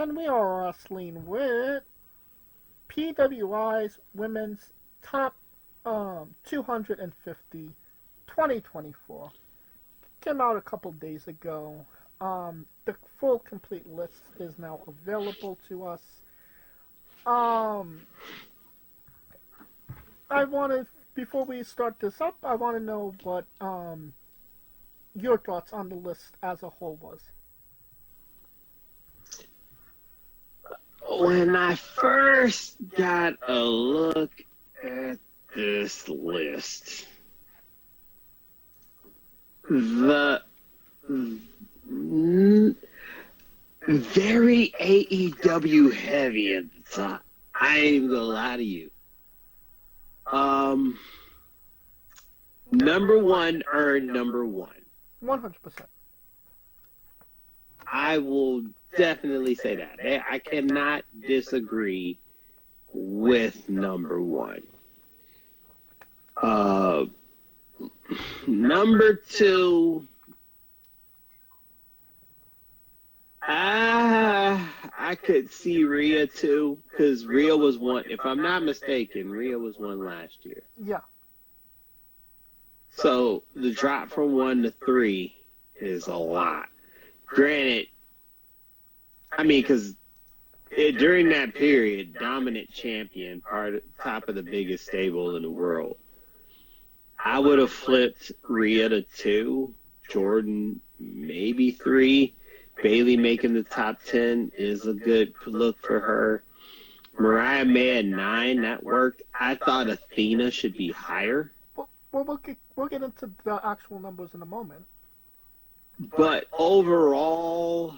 And we are wrestling with PWI's Women's Top 250 2024. Came out a couple days ago. The full complete list is now available to us. Before we start this up, I want to know what your thoughts on the list as a whole was. When I first got a look at this list, the very AEW heavy at the top. I ain't gonna lie to you. Number one earned number one. 100%. I will definitely say that. I cannot disagree with number one. Number two, I could see Rhea too, because Rhea was one, if I'm not mistaken, Rhea was one last year. Yeah. So the drop from 1 to 3 is a lot. Granted, I mean, because during that period, dominant champion, top of the biggest stable in the world, I would have flipped Rhea to 2, Jordan maybe 3. Bayley making the top 10 is a good look for her. Mariah May at 9, that worked. I thought Athena should be higher. Well, we'll get into the actual numbers in a moment. But overall,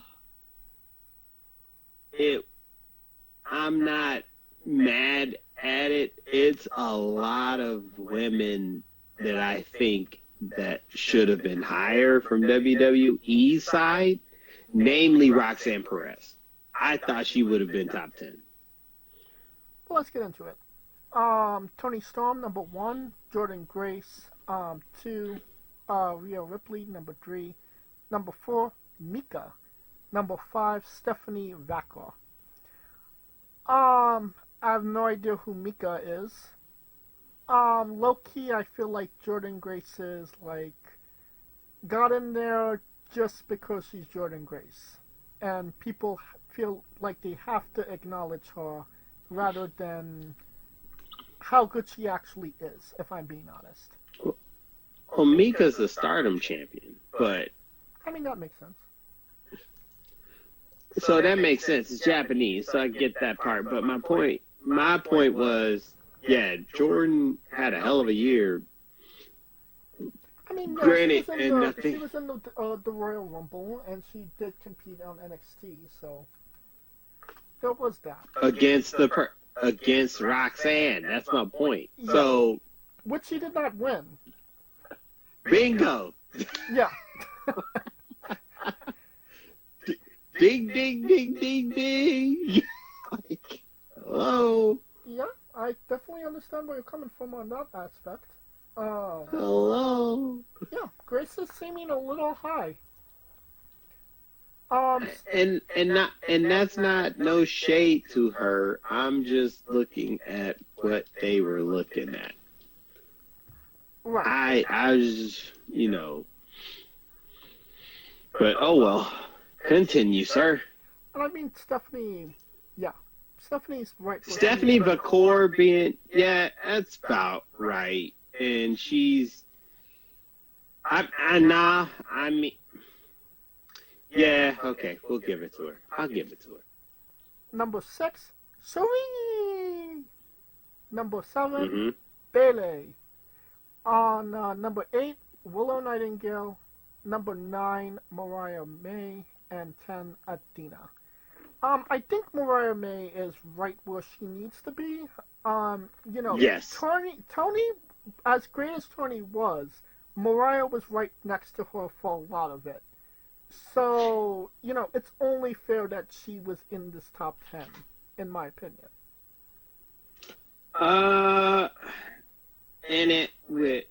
I'm not mad at it. It's a lot of women that I think that should have been higher from WWE's side, namely Roxanne Perez. I thought she would have been top 10. Well, let's get into it. Toni Storm, number 1. Jordan Grace, 2. Rhea Ripley, number 3. Number 4, Mika. Number 5, Stephanie Vaquer. I have no idea who Mika is. Low-key, I feel like Jordan Grace is, got in there just because she's Jordan Grace. And people feel like they have to acknowledge her rather than how good she actually is, if I'm being honest. Well, Mika's a Stardom champion, but... I mean, that makes sense. So that makes sense. It's Japanese, so I get that part. But my point was, yeah, Jordan had a hell of a year. I mean, granted, she was in the Royal Rumble, and she did compete on NXT, so there was that. Against Roxanne, that's my point. Yeah. So, which she did not win. Bingo. Yeah. Ding, ding, ding, ding, ding. Hello. Yeah, I definitely understand where you're coming from on that aspect. Hello. Yeah, Grace is seeming a little high. And that's not no shade to her. I'm just looking at what they were looking at. Right. I was just, but oh well. Continue, sir. And I mean, Stephanie's right. Stephanie Vaquer being, yeah, that's about right. And she's, yeah, okay, we'll give it to her. I'll give it to her. Number 6, Suri. Number 7, Mm-hmm. Bayley. On number 8, Willow Nightingale. Number 9, Mariah May. And 10, Athena. I think Mariah May is right where she needs to be. Yes. Toni, as great as Toni was, Mariah was right next to her for a lot of it. So, it's only fair that she was in this top 10, in my opinion. In it with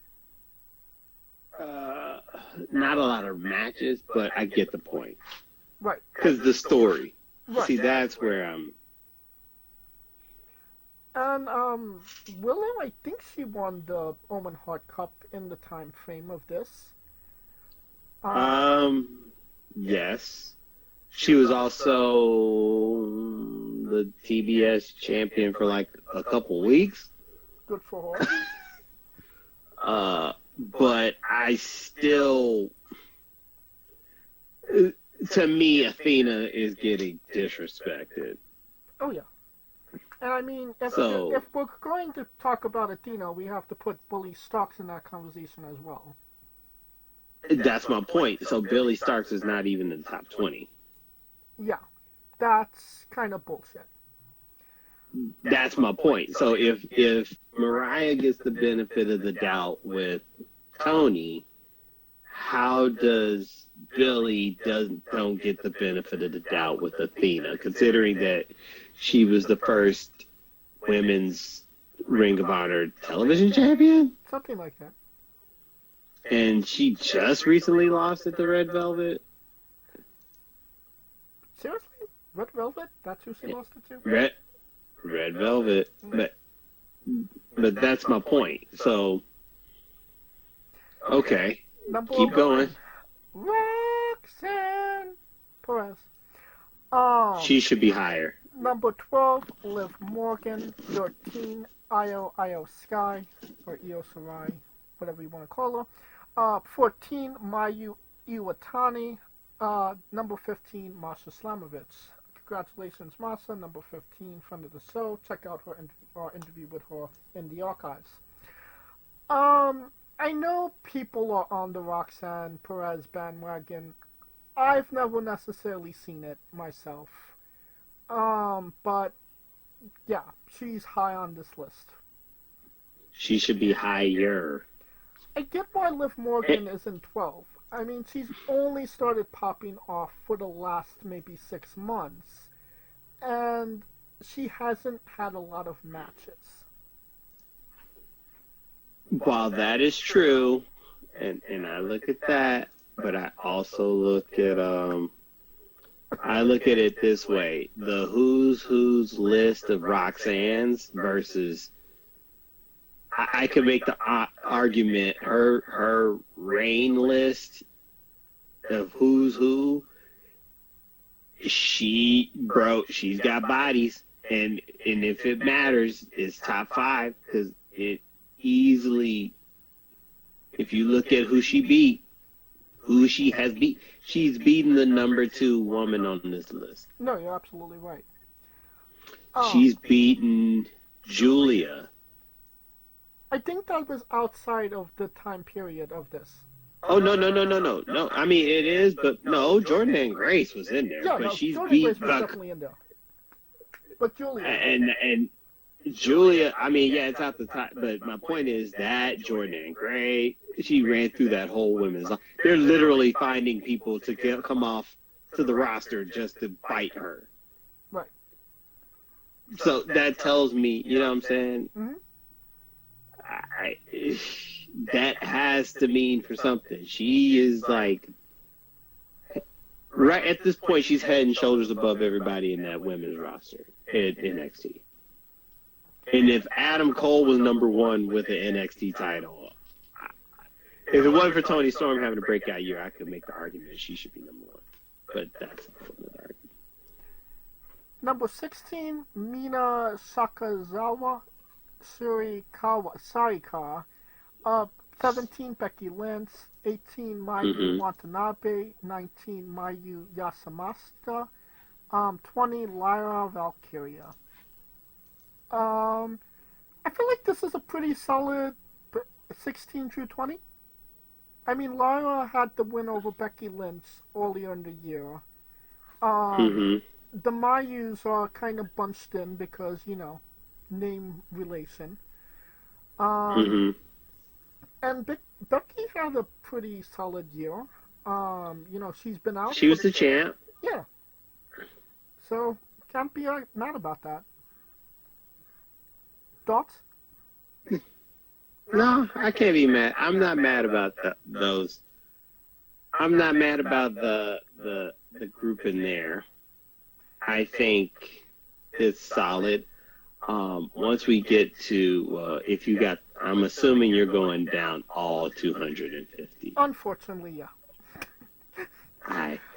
not a lot of matches, but I get the point. Right. Because the story. Right. See, that's where I'm. And Willow, I think she won the Owen Hart Cup in the time frame of this. Yes. She was also the TBS champion for like a couple weeks. Good for her. But I still, to me, Athena is getting disrespected. Oh yeah. And I mean, if we're going to talk about Athena, we have to put Billy Starks in that conversation as well. That's my point. So Billy Starks is not even in the top 20. Yeah, that's kind of bullshit. That's my point. So if Mariah gets the benefit of the doubt with Tony, how does Billy don't get the benefit of the doubt with Athena, considering that she was the first women's Ring of Honor television champion? Something like that. And she just recently lost at the Red Velvet? Seriously? Red Velvet? That's who she lost it to? Red Velvet. But that's my point. So, okay. Keep going. Roxanne Perez. She should be higher. Number 12, Liv Morgan. 13, Io Sky, or Io Sarai, whatever you want to call her. 14, Mayu Iwatani. Number 15, Masha Slamovich. Congratulations, Masha. Number 15, friend of the show. Check out her interview with her in the archives. I know people are on the Roxanne Perez bandwagon. I've never necessarily seen it myself. But yeah, she's high on this list. She should be higher. I get why Liv Morgan isn't 12. I mean, she's only started popping off for the last maybe 6 months. And she hasn't had a lot of matches. While that is true, and I look at that, but I also look at it this way: the who's list of Roxanne's versus. I could make the argument her reign list of who's who. She's got bodies, and if it matters, it's top 5 because it easily. If you look at who she beat, who she has beat, she's beaten the number 2 woman on this list. No, you're absolutely right. She's beaten Julia. I think that was outside of the time period of this. Oh, no. I mean, it is, but no, Jordan Grace was in there. Yeah, but she's Jordan beat Grace was definitely in there. But Julia. And Julia, I mean, yeah, it's out the top. But my point is that Jordan Grace, she ran through that whole women's line. They're literally finding people to come off to the roster just to fight her. Right. So that tells me, you know what I'm saying? Mm-hmm. That has to mean for something. She is like, right at this point, she's head and shoulders above everybody in that women's roster at NXT. And if Adam Cole was number 1 with the NXT title, if it wasn't for Toni Storm having a breakout year, I could make the argument she should be number 1. But that's another argument. Number 16, Mina Sakazawa. Sarika, 17, Becky Lynch, 18, Mayu Watanabe, 19, Mayu Yasamasta, 20, Lyra Valkyria. I feel like this is a pretty solid 16 through 20. I mean, Lyra had the win over Becky Lynch earlier in the year. The Mayus are kind of bunched in because, you know, name relation. And Becky had a pretty solid year. You know, she's been out. She was the champ. Yeah. So, can't be mad about that. Thoughts? No, I can't be mad. I'm not mad about those. I'm not mad about the group in there. I think it's solid. Once we get to, if you got, I'm assuming you're going down all 250. Unfortunately, yeah.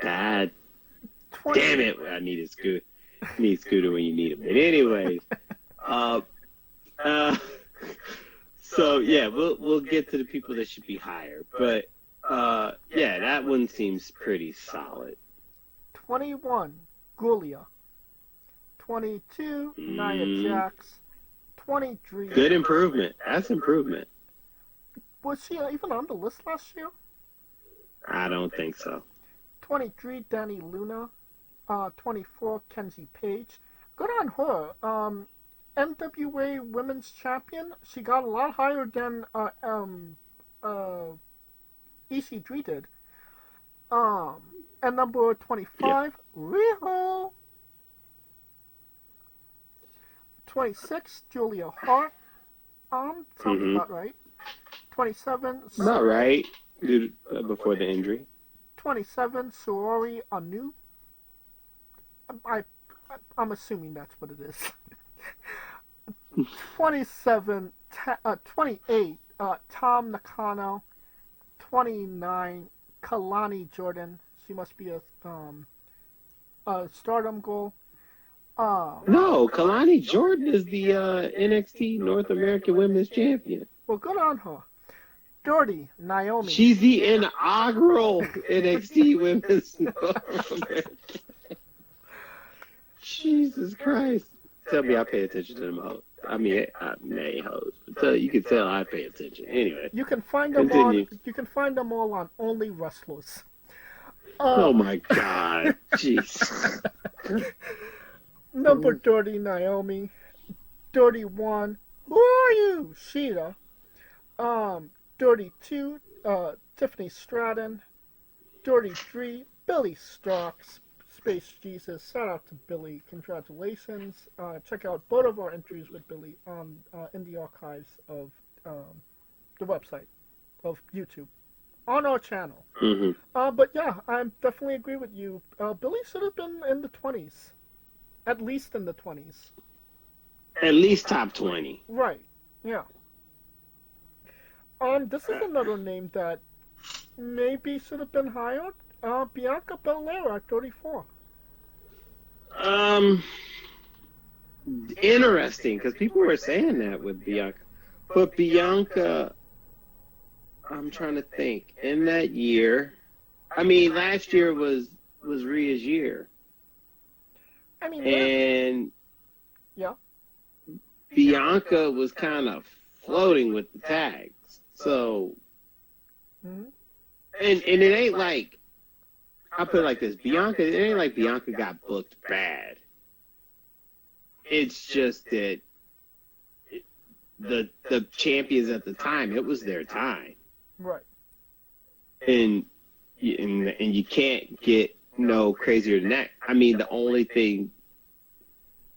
God 20. damn it! I need a scooter. Need a scooter when you need it. But anyways, so yeah, we'll get to the people that should be higher. But yeah, that one seems pretty solid. 21, Gulia. 22, Nia Jax. 23. Good improvement. That's improvement. Was she even on the list last year? I don't think so. 23, Dani Luna. 24, Kenzie Page. Good on her. NWA Women's Champion. She got a lot higher than EC3 did. And number 25, Riho. 26, Julia Hart. Sounds about right. 27, Not right. Before the injury. 27, Saori Anu. I'm assuming that's what it is. 28, Tom Nakano. 29, Kalani Jordan. She must be a Stardom goal. No, Kalani Jordan is the NXT North American Women's Champion. Well, good on her. 30, Naomi. She's the inaugural NXT Women's North American. Jesus Christ. Tell me I pay attention to them hoes. I mean, nay hoes. But you can tell I pay attention. Anyway. You can find them continue. You can find them all on OnlyWrestlers. Oh my God. Jeez. Number 30, Naomi. 31, who are you? Sheeta. 32, Tiffany Stratton. 33, Billy Starks. Space Jesus. Shout out to Billy. Congratulations. Check out both of our entries with Billy on in the archives of the website of YouTube on our channel. But yeah, I definitely agree with you. Billy should have been in the 20s. At least in the 20s. At least top 20. Right. Yeah. This is another name that maybe should have been higher. Bianca Belair at 34. Interesting, because people were saying that with Bianca. But Bianca, I'm trying to think. In that year, I mean, last year was Rhea's year. I mean, and yeah, Bianca was kind of floating with the tags. So, and it ain't like, I'll put it like this. Bianca, it ain't like Bianca got booked bad. It's just that the champions at the time, it was their time. Right. And you can't get no crazier than that. I mean, the only thing,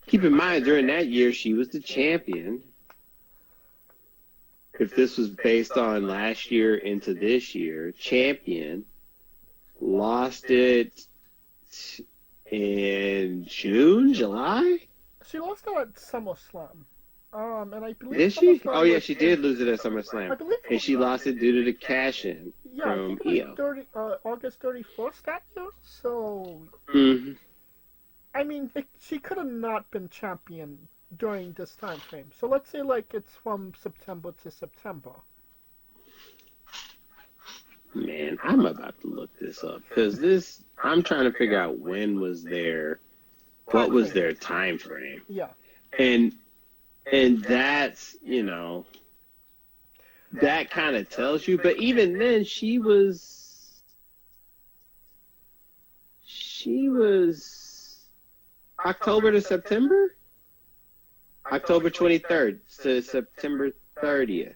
keep in mind, during that year, she was the champion. If this was based on last year into this year, champion, lost it in June, July? She lost it at SummerSlam. And I believe Did she? Oh, yeah, she did lose it at SummerSlam. I believe and she lost it due to the cash-in from Io. August 31st that year. So, I mean, she could have not been champion during this time frame. So let's say, like, it's from September to September. Man, I'm about to look this up. Because I'm trying to figure out when was what was their time frame. Yeah. And that's, that kind of tells you. But even then, she was October to September? October 23rd to September 30th.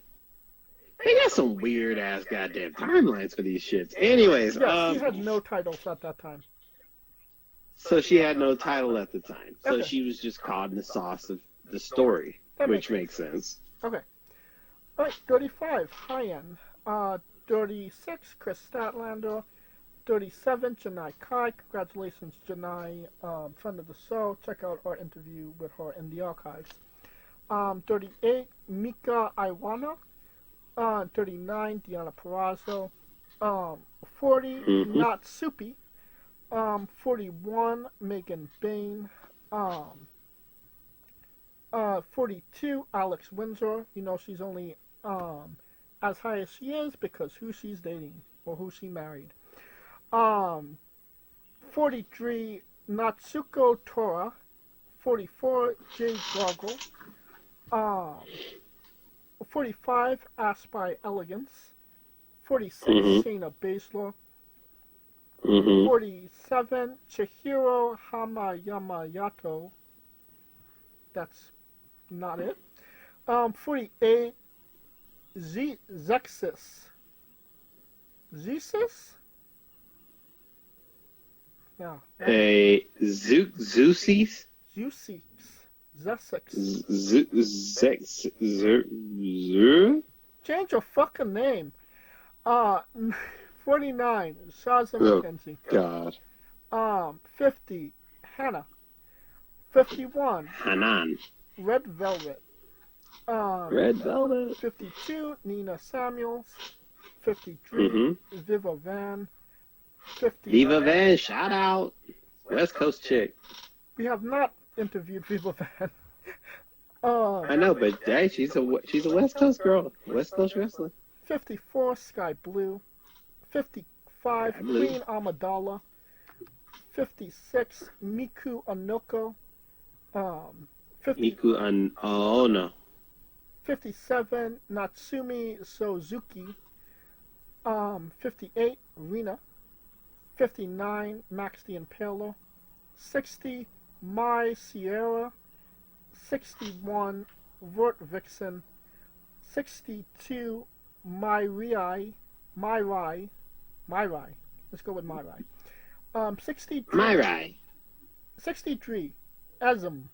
They got some weird-ass goddamn timelines for these shits. Anyways. Yeah, she had no titles at that time. So she had no title at the time. So Okay. she was just caught in the sauce of the story, which makes sense. Okay. All right, 35, High-End. 36, Chris Statlander. 37, Janai Kai. Congratulations, Janai, friend of the show. Check out our interview with her in the archives. 38, Mika Iwana. 39, Deanna Purrazzo. 40, Natsupi. 41, Megan Bain. 42, Alex Windsor. You know she's only as high as she is because who she's dating or who she married. 43, Natsuko Tora. 44, Jade Gargle. 45, Aspy Elegance. 46, Shayna Baszler. 47, Chihiro Hamayamayato. That's not it. 48, Zexis. Zeus? No. Zeusis? Zeusis. Zessex. Change your fucking name. 49, Shaza McKenzie. God. 50, Hannah. 51, Hanan. Red Velvet. Red Velvet. 52, Nina Samuels. 53, Viva Van. 50, Viva Van, shout out. West Coast chick. We have not interviewed Viva Van. I know, but hey, she's a West Coast girl. West Coast wrestler. 54, Sky Blue. 55, Queen Amidala. 56, Miku Anoko. 57, Natsumi Suzuki. 58, Rina. 59, Max the Impaler. 60, Mai Sierra. 61, Vert Vixen. 62, Myrai. Let's go with Myrai. 63, Ezum.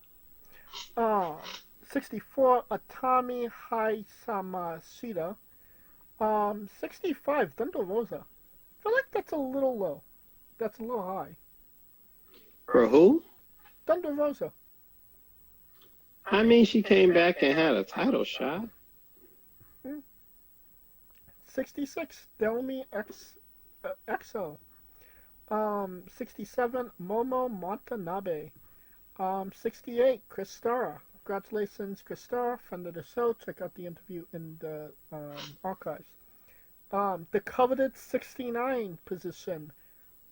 64, Atami Haisamashita. 65, Thunder Rosa. I feel like that's a little low. That's a little high. For who? Thunder Rosa. I mean, she came back and had a title shot. 66, Delmi XO. 67, Momo Watanabe. 68, Chris Starr. Congratulations, Chris Starr, friend of the show. Check out the interview in the archives. The coveted 69 position,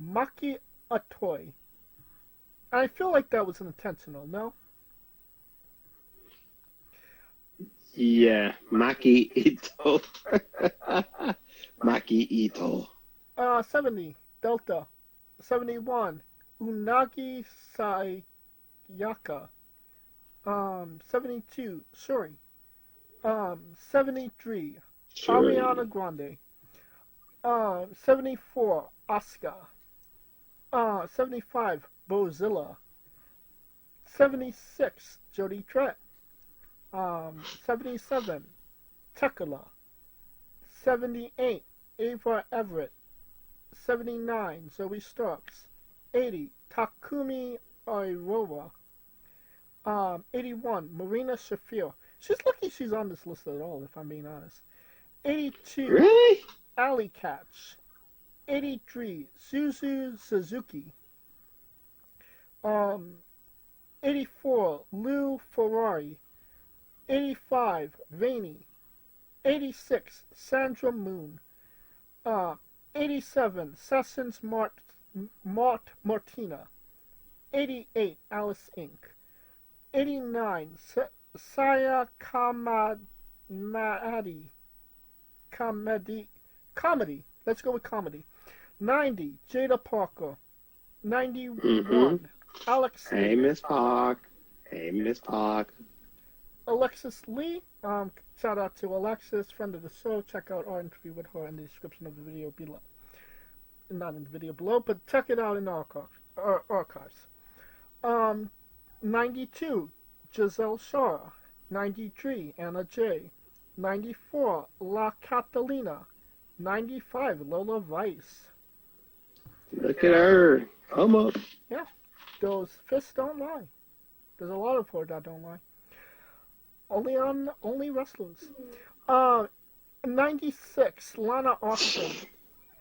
Maki Atoy. I feel like that was intentional, no? Yeah, Maki Ito. Maki Ito. 70, Delta. 71, Unagi Sayaka. 72, Shuri. 73, Ariana Grande. 74, Asuka. 75, Bozilla. 76, Jody Trett. 77, Tekla. 78, Ava Everett. 79, Zoe Starks. 80, Takumi Iroha. 81, Marina Shafir. She's lucky she's on this list at all, if I'm being honest. 82, Really? Ali Catch. 83, Suzu Suzuki. 84, Lou Ferrari. 85, Vaney. 86, Sandra Moon. 87, Sessions Martina. 88, Alice Inc. 89, Saya Comedy. Let's go with comedy. 90, Jada Parker. 91, Alex. Hey, Miss Park. Hey, Miss Park. Alexis Lee. Shout out to Alexis, friend of the show. Check out our interview with her in the description of the video below. Not in the video below, but check it out in the archives. 92, Giselle Shaw. 93, Anna J. 94, La Catalina. 95, Lola Vice. Look at her. Come up. Yeah, those fists don't lie. There's a lot of her that don't lie. Only Wrestlers. 96, Lana Austin.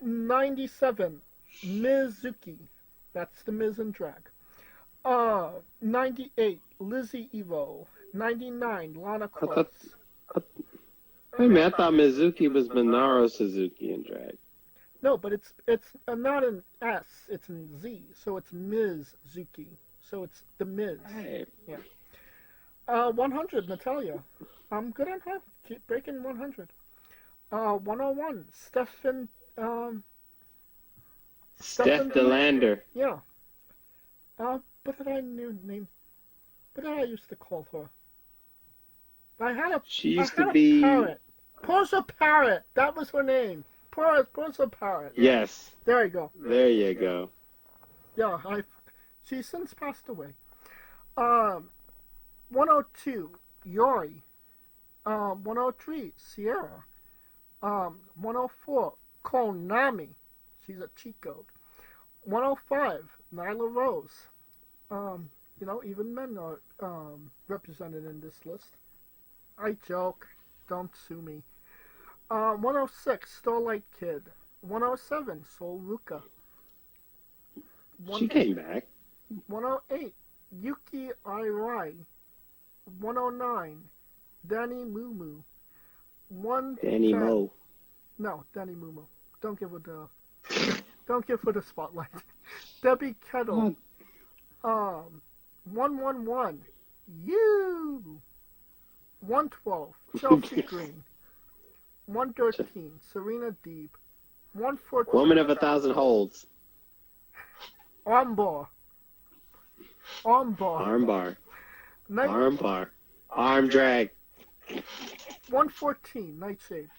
97, Mizuki. That's the Miz and drag. 98, Lizzie Evo. 99, Lana Cross. Wait a minute, I thought Mizuki was Minoru Suzuki in drag. No, but it's not an S, it's an Z, so it's Mizuki. So it's the Miz. Right. Yeah. 100, Natalia. I'm good on her. Keep breaking 100. 101, Steph Delander. Yeah. What did I name? What did I used to call her? She used to be Parrot. Portia Parrot. That was her name. Portia Parrot. Yes. There you go. There you go. Yeah, she's since passed away. 102, Yori. 103, Sierra. 104, Konami. She's a cheat code. 105, Nyla Rose. Even men are represented in this list. I joke. Don't sue me. 106, Starlight Kid. 107, Sol Ruka. She came back. 108, Yuki Irai. 109, Danny Mumu. Danny Mo. No, Danny Mumu. Don't give her the spotlight. Debbie Kettle. 111, you. 112, Chelsea Green. 113, Serena Deeb. 114, Woman of 1,000 holds. Armbar. Armbar. Arm drag. 114, Nightshade.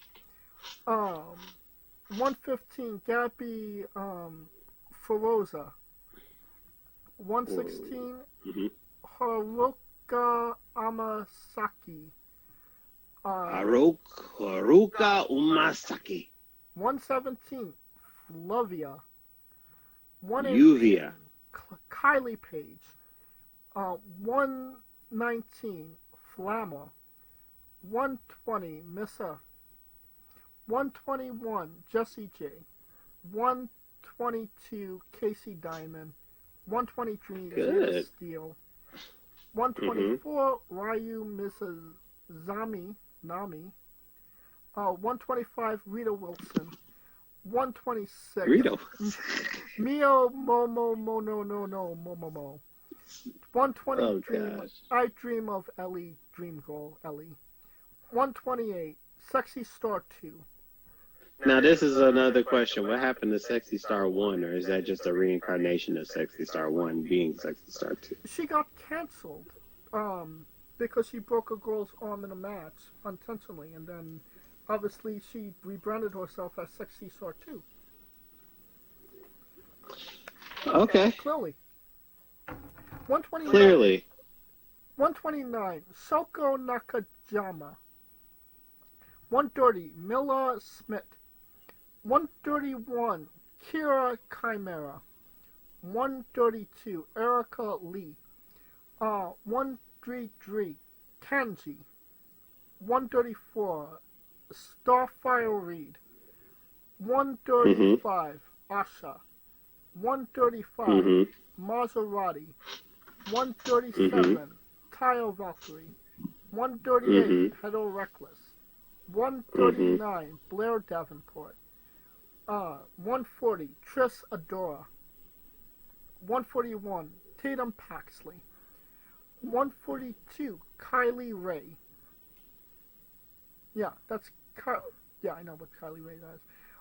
115, Gabby Feroza. 116, Haruka Amasaki. Haruka Umasaki. 117, Flavia. 118, Yuvia. Kylie Page. 119, Flammer. 120, Missa. 121, Jessie J. 122, Casey Diamond. 123, Zena Steele. 124, Ryu Mizuzami, Nami. 125, Rita Wilson. 126, Rita. Mio Momo Mono no no Momomo. 123, I Dream of Ellie, Dream Girl Ellie. 128, Sexy Star 2. Now this is another question. What happened to Sexy Star 1, or is that just a reincarnation of Sexy Star 1 being Sexy Star 2? She got canceled because she broke a girl's arm in a match unintentionally, and then obviously she rebranded herself as Sexy Star 2. Okay. Clearly. 129. Clearly. 129, Soko Nakajima. 130, Mila Smith. 131, Kira Chimera. 132, Erica Lee. 133, Kanji. 134, Starfire Reed. 135, Asha. 135, Maserati. 137, Tile Valkyrie. 138, Hedo Reckless. 139, Blair Davenport. 140, Triss Adora. 141, Tatum Paxley. 142, Kylie Ray. Yeah, that's yeah, I know what Kylie Ray does.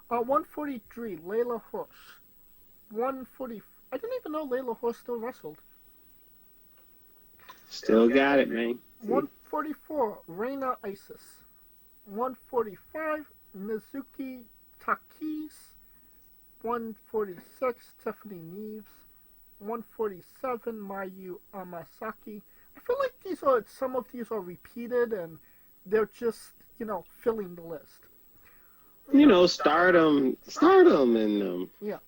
143, Layla Hirsch. 140, I didn't even know Layla Hirsch still wrestled. Still got it, man. 144, Reina Isis. 145, Mizuki Takis. 146, Tiffany Neves. 147, Mayu Amasaki. I feel like some of these are repeated and they're just, filling the list. Stardom and Yeah.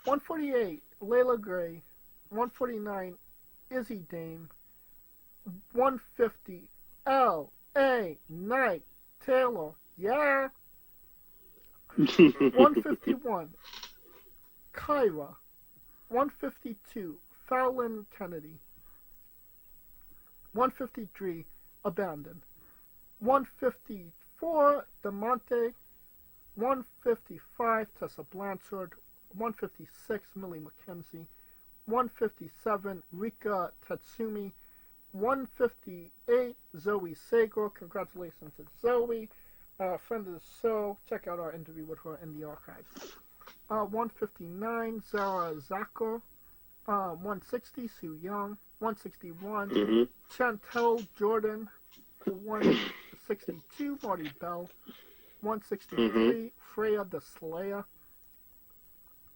148, Layla Gray. 149, Izzy Dame. 150, L.A. Knight Taylor. Yeah. 151, Kyra. 152, Fallon Kennedy. 153, Abandon. 154, DeMonte. 155, Tessa Blanchard. 156, Millie McKenzie. 157, Rika Tatsumi. 158, Zoe Sago. Congratulations to Zoe, friend of the show. Check out our interview with her in the archives. 159, Zara Zako. 160, Sue Young. 161, Chantel Jordan. 162, Marty Bell. 163, Freya the Slayer.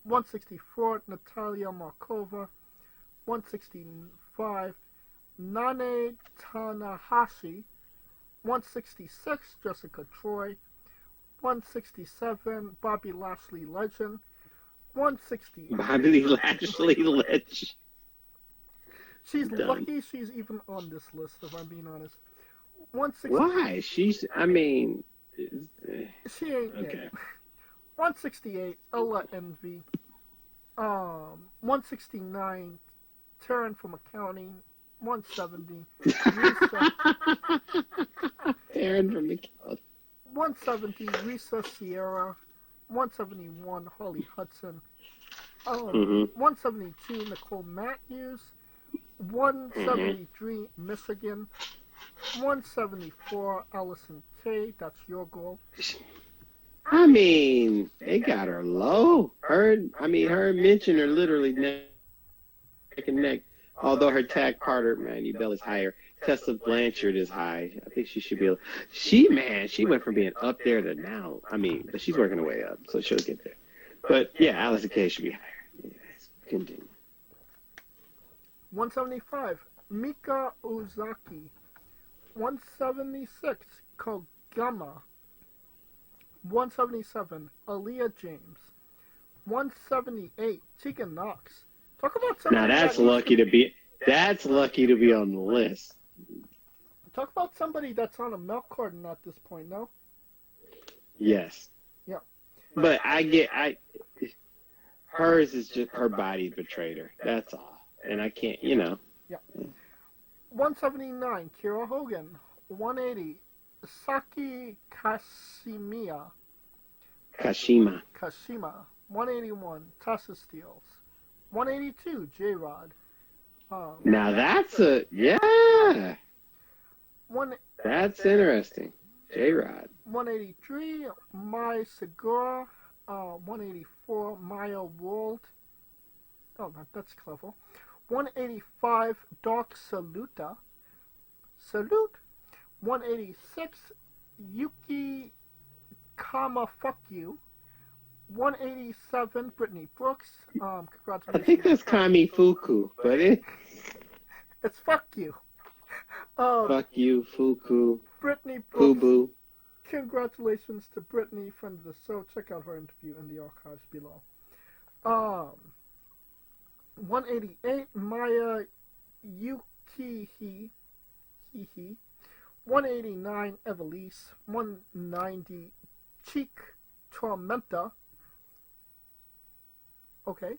164, Natalia Markova. 165, Nane Tanahashi. 166, Jessica Troy. 167, Bobby Lashley Legend. 168. Bobby Lashley Legend. She's lucky she's even on this list, if I'm being honest. Why? She ain't okay. 168, Ella Envy. 169, Taryn from Accounting. 170, Risa. Taryn from Accounting. 170, Risa Sierra. 171, Holly Hudson. 172, Nicole Matthews. 173, Michigan. 174, Allison Kay. That's your goal. I mean, they got her low. Her and Minchin are literally neck and neck. Although her tag partner, Mandy Bell, is higher. Tessa Blanchard is high. I think she should be able. She went from being up there to now. But she's working her way up, so she'll get there. But yeah, Allison Kay should be higher. Yes, continue. 175, Mika Ozaki. 176, Kogama. 177, Aaliyah James. 178, Tegan Knox. Talk about somebody. Now that's lucky to be. That's lucky to be on the list. Talk about somebody that's on a milk carton at this point, no? Yes. Yeah. But hers is just her body betrayed her. That's all. And I can't, Yeah. 179, Kira Hogan. 180, Saki Kashima. 181, Tasha Steeles. 182, J-Rod. Now that's that's interesting. J-Rod. 183, Mai Segura. 184, Maya Wald. Oh, that's clever. 185, Doc Saluta. Salute. 186, Yuki Kama Fuck You. 187, Brittany Brooks. Congratulations. I think that's Kami Fuku, but it's Fuck You. Fuck You, Fuku. Brittany Brooks. Fubu. Congratulations to Brittany, friend of the show. Check out her interview in the archives below. 188, Maya Yukihi. 189, Evelise. 190, Cheek Tormenta. Okay.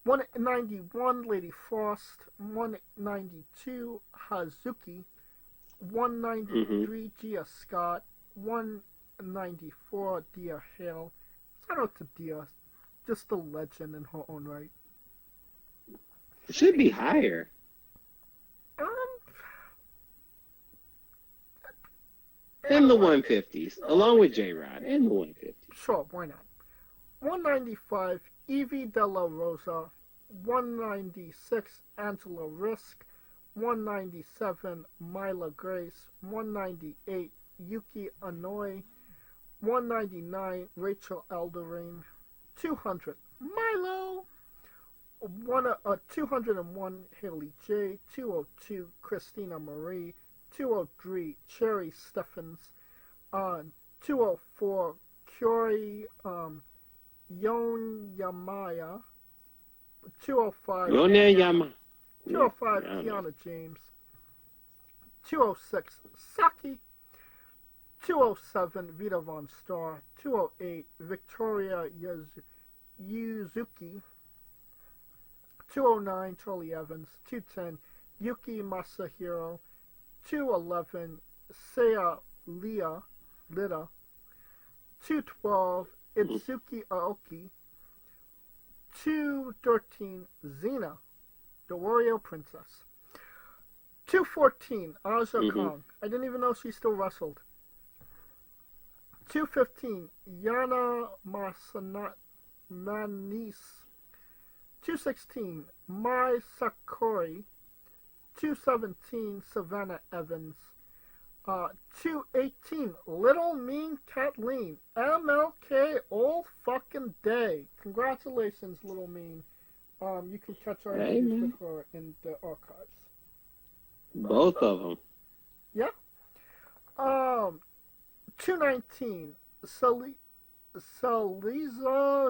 191, Lady Frost. 192, Hazuki. 193, Gia Scott. 194, Dia Hale. Shout out to Dia. Just a legend in her own right. It should be higher. In the 150s, along with J-Rod, in the 150s. Sure, why not? 195, Evie Della Rosa. 196, Angela Risk. 197, Mila Grace. 198, Yuki Anoi. 199, Rachel Elderine. 200, Milo. 201, Haley J. 202, Christina Marie. 203, Cherry Steffens. 204, Kyori Yon Yamaya. 205. Go there, Yama. 205, Kiana James. 206, Saki. 207, Vita Von Star. 208, Victoria Yuzuki. 209, Charlie Evans. 210, Yuki Masahiro. 211, Seiya Lida. 212, Itsuki Aoki. 213, Xena, the Warrior Princess. 214, Aja Kong. I didn't even know she still wrestled. 215, Yana Manis. 216, Mai Sakuri. 217, Savannah Evans. 218, Little Mean Kathleen. MLK all fucking day. Congratulations, Little Mean. You can catch our interviews with her in the archives. Both of them. Yeah. 219, Saliza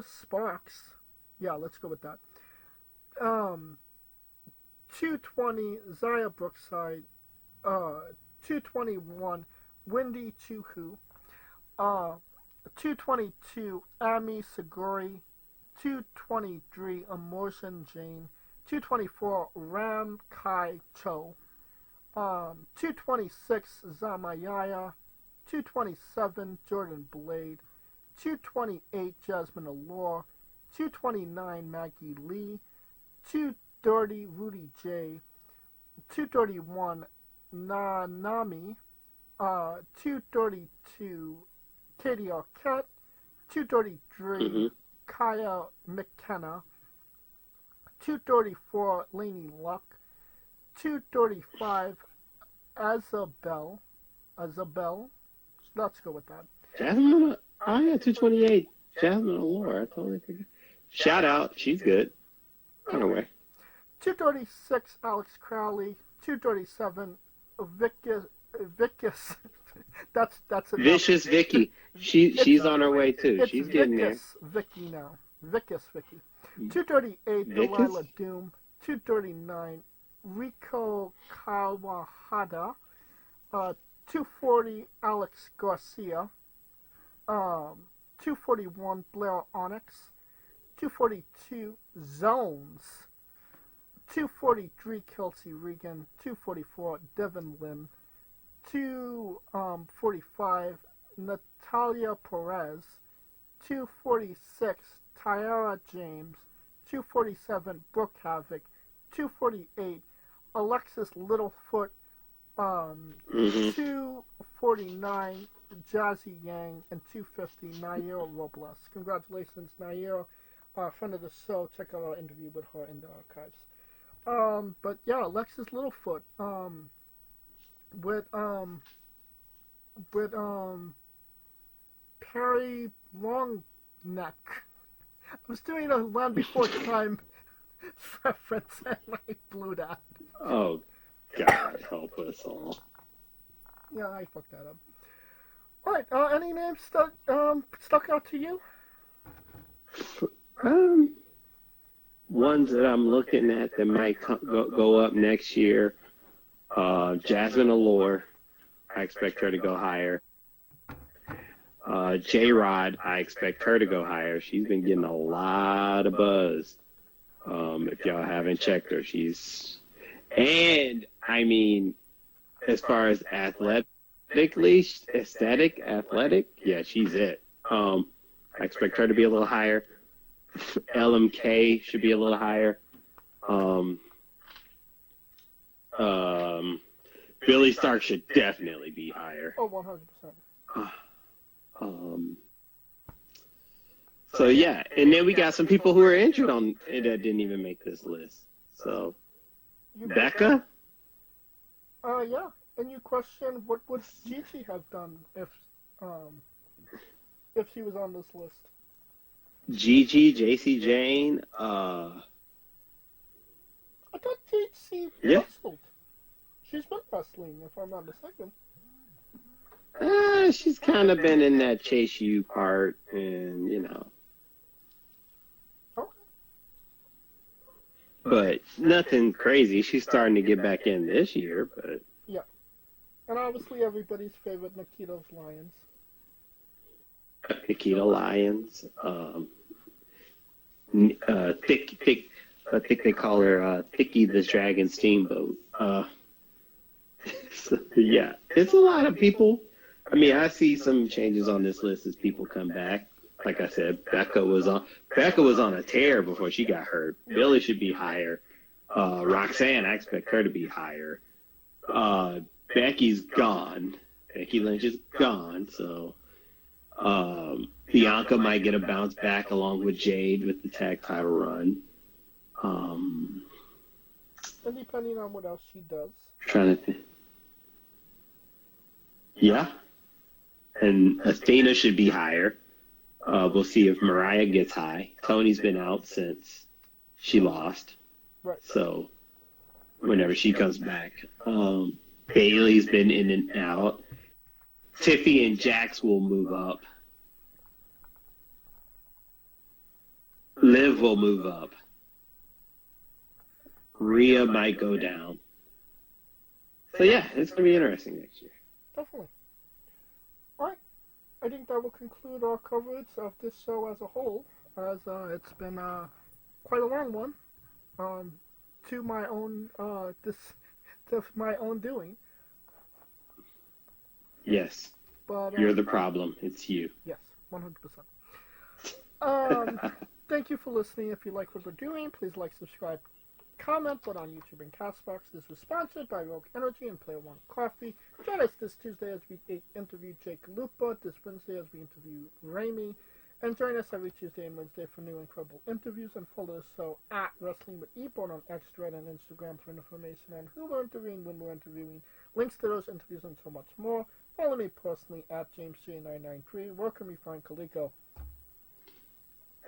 Sparks. Yeah, let's go with that. 220, Zaya Brookside. 221, Wendy Chuhu. 222, Ami Seguri. 223, Immersion Jane. 224, Ram Kai Cho. 226, Zamayaya. 227, Jordan Blade. 228, Jasmine Allure. 229, Maggie Lee. 230, Rudy J. 231, Nanami. 232, Katie Arquette. 233, Kaya McKenna. 234, Lainey Luck. 235, Azabel. Let's go with that. Jasmine, oh yeah, 228. Jasmine Allure, I totally forgot. Shout out, she's good. Anyway. 236, Alex Crowley. 237, Vicus. that's enough. Vicious Vicky. She's on her way too. She's getting there. Vicky now. Vicus Vicky. 238, Delilah Doom. 239, Rico Kawahada. 240, Alex Garcia. 241, Blair Onyx. 242, Zones. 243, Kelsey Regan. 244, Devin Lynn. 245, Natalia Perez. 246, Tyara James. 247, Brooke Havoc. 248, Alexis Littlefoot. 249, Jazzy Yang, and 250, Naira Robles. Congratulations, Naira, friend of the show. Check out our interview with her in the archives. But yeah, Alexis Littlefoot, with Perry Longneck. I was doing a Land Before Time reference and I blew that. Oh, God help us all. Yeah, I fucked that up. Alright, any names stuck out to you? Ones that I'm looking at that might go up next year. Jasmine Allure, I expect her to go higher. J-Rod, I expect her to go higher. She's been getting a lot of buzz. If y'all haven't checked her, and I mean, as far as athletic, yeah, she's it. I expect her to be a little higher. LMK should be a little higher. Billy Stark should definitely be higher. Oh, 100%. So yeah, and then we got some people who are injured that didn't even make this list. So Becca? Yeah. And you question what would Gigi have done if she was on this list? Gigi, JC Jane, I thought Gigi wrestled. She's been wrestling, if I'm not mistaken. She's kind of been in that Chase U part, and Okay. but nothing crazy. She's starting to get back in this year, but yeah. And obviously everybody's favorite, Nikita's Lions. Nikita Lyons, Thick, I think they call her Thicky the Dragon Steamboat. So, yeah, it's a lot of people. I mean, I see some changes on this list as people come back. Like I said, Becca was on a tear before she got hurt. Billy should be higher. Roxanne, I expect her to be higher. Becky's gone. Becky Lynch is gone, so Bianca might get a bounce back along with Jade with the tag title run. And depending on what else she does. Trying to think. Yeah. And Athena should be higher. We'll see if Mariah gets high. Tony's been out since she lost. Right. So whenever she comes back. Bailey's been in and out. Tiffy and Jax will move up. Liv will move up. Rhea might go down. So yeah, it's going to be interesting next year. Definitely. Alright. I think that will conclude our coverage of this show as a whole, as it's been quite a long one. To my own my own doing. Yes. But you're the problem. It's you. Yes, 100%. Thank you for listening. If you like what we're doing, please like, subscribe, comment, but on YouTube and Castbox. This was sponsored by Rogue Energy and Player One Coffee. Join us this Tuesday as we interview Jake Lupa, this Wednesday as we interview Raimi, and join us every Tuesday and Wednesday for new incredible interviews, and follow the show at Wrestling with Ebon on X, Thread, and Instagram for information on who we're interviewing, when we're interviewing, links to those interviews, and so much more. Follow me personally at JamesJ993. Where can we find Kaliko?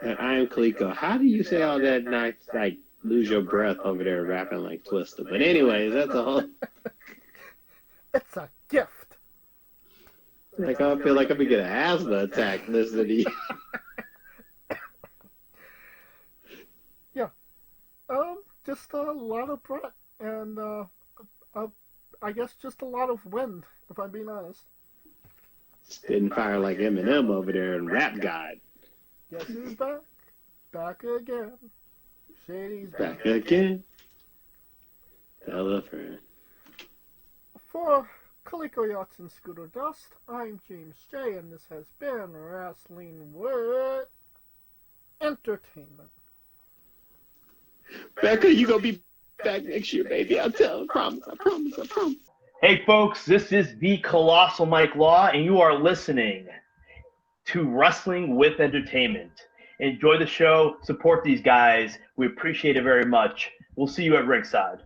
I am Kaliko. How do you say all that nice, like, lose your breath over there rapping like Twister? But anyways, that's a whole... It's a gift. Like, I feel like I'm going to get an asthma attack listening to you. Yeah. Just a lot of breath. And, I guess just a lot of wind, if I'm being honest. Spitting fire like Eminem over there in Rap God. Guess who's back? Back again. Shady's back again. Tell a friend. For Kaliko Yachts and Scooter Dust, I'm James J, and this has been Wrestling with Entertainment. Becca, you gonna be back next year, baby. I promise. Hey, folks, this is the Colossal Mike Law, and you are listening to Wrestling with Entertainment. Enjoy the show. Support these guys. We appreciate it very much. We'll see you at ringside.